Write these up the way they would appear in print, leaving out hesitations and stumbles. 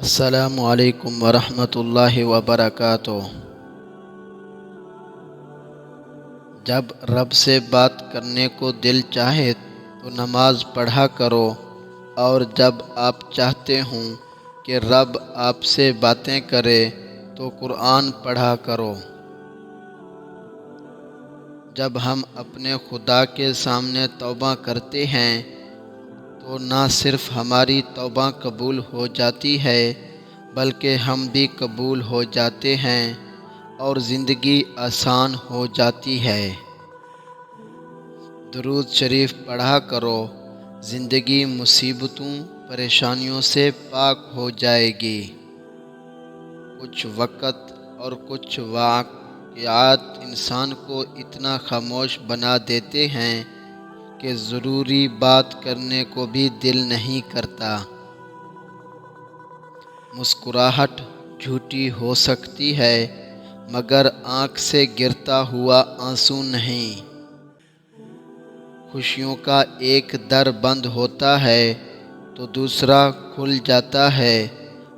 السلام علیکم ورحمۃ اللہ وبرکاتہ۔ جب رب سے بات کرنے کو دل چاہے تو نماز پڑھا کرو، اور جب آپ چاہتے ہوں کہ رب آپ سے باتیں کرے تو قرآن پڑھا کرو۔ جب ہم اپنے خدا کے سامنے توبہ کرتے ہیں تو نہ صرف ہماری توبہ قبول ہو جاتی ہے بلکہ ہم بھی قبول ہو جاتے ہیں اور زندگی آسان ہو جاتی ہے۔ درود شریف پڑھا کرو، زندگی مصیبتوں پریشانیوں سے پاک ہو جائے گی۔ کچھ وقت اور کچھ واقعات انسان کو اتنا خاموش بنا دیتے ہیں کہ ضروری بات کرنے کو بھی دل نہیں کرتا۔ مسکراہٹ جھوٹی ہو سکتی ہے مگر آنکھ سے گرتا ہوا آنسو نہیں۔ خوشیوں کا ایک در بند ہوتا ہے تو دوسرا کھل جاتا ہے،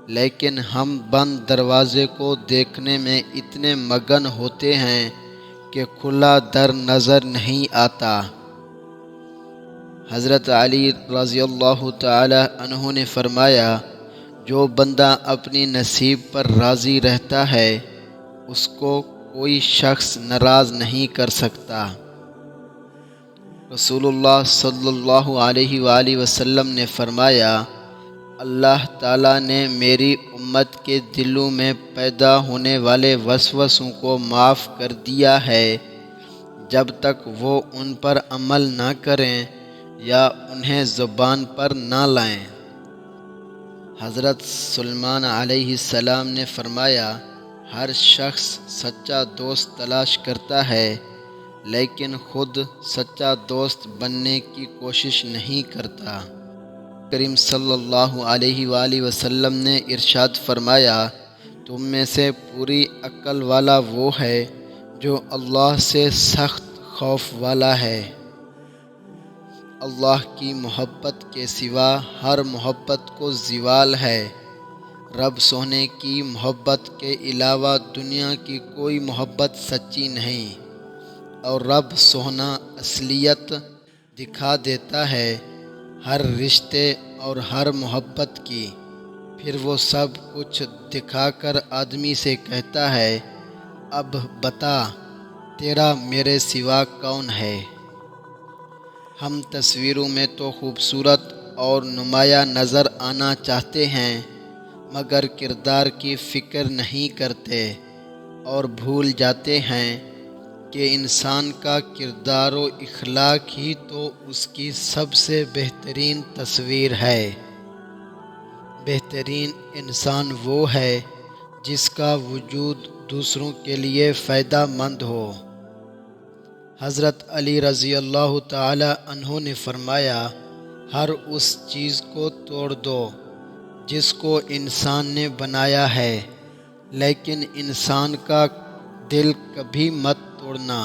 لیکن ہم بند دروازے کو دیکھنے میں اتنے مگن ہوتے ہیں کہ کھلا در نظر نہیں آتا۔ حضرت علی رضی اللہ تعالی عنہ نے فرمایا، جو بندہ اپنی نصیب پر راضی رہتا ہے اس کو کوئی شخص ناراض نہیں کر سکتا۔ رسول اللہ صلی اللہ علیہ وآلہ وسلم نے فرمایا، اللہ تعالیٰ نے میری امت کے دلوں میں پیدا ہونے والے وسوسوں کو معاف کر دیا ہے جب تک وہ ان پر عمل نہ کریں یا انہیں زبان پر نہ لائیں۔ حضرت سلیمان علیہ السلام نے فرمایا، ہر شخص سچا دوست تلاش کرتا ہے لیکن خود سچا دوست بننے کی کوشش نہیں کرتا۔ کریم صلی اللہ علیہ وآلہ وسلم نے ارشاد فرمایا، تم میں سے پوری عقل والا وہ ہے جو اللہ سے سخت خوف والا ہے۔ اللہ کی محبت کے سوا ہر محبت کو زوال ہے۔ رب سونے کی محبت کے علاوہ دنیا کی کوئی محبت سچی نہیں، اور رب سونا اصلیت دکھا دیتا ہے ہر رشتے اور ہر محبت کی۔ پھر وہ سب کچھ دکھا کر آدمی سے کہتا ہے، اب بتا تیرا میرے سوا کون ہے؟ ہم تصویروں میں تو خوبصورت اور نمایاں نظر آنا چاہتے ہیں مگر کردار کی فکر نہیں کرتے اور بھول جاتے ہیں کہ انسان کا کردار و اخلاق ہی تو اس کی سب سے بہترین تصویر ہے۔ بہترین انسان وہ ہے جس کا وجود دوسروں کے لیے فائدہ مند ہو۔ حضرت علی رضی اللہ تعالی عنہ نے فرمایا، ہر اس چیز کو توڑ دو جس کو انسان نے بنایا ہے، لیکن انسان کا دل کبھی مت توڑنا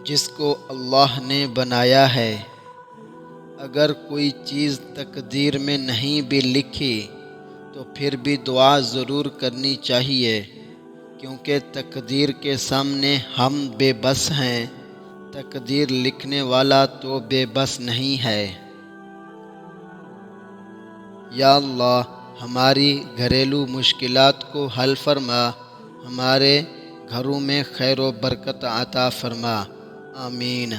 جس کو اللہ نے بنایا ہے۔ اگر کوئی چیز تقدیر میں نہیں بھی لکھی تو پھر بھی دعا ضرور کرنی چاہیے، کیونکہ تقدیر کے سامنے ہم بے بس ہیں، تقدیر لکھنے والا تو بے بس نہیں ہے۔ یا اللہ، ہماری گھریلو مشکلات کو حل فرما، ہمارے گھروں میں خیر و برکت عطا فرما، آمین۔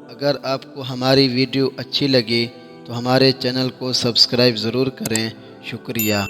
اگر آپ کو ہماری ویڈیو اچھی لگی تو ہمارے چینل کو سبسکرائب ضرور کریں، شکریہ۔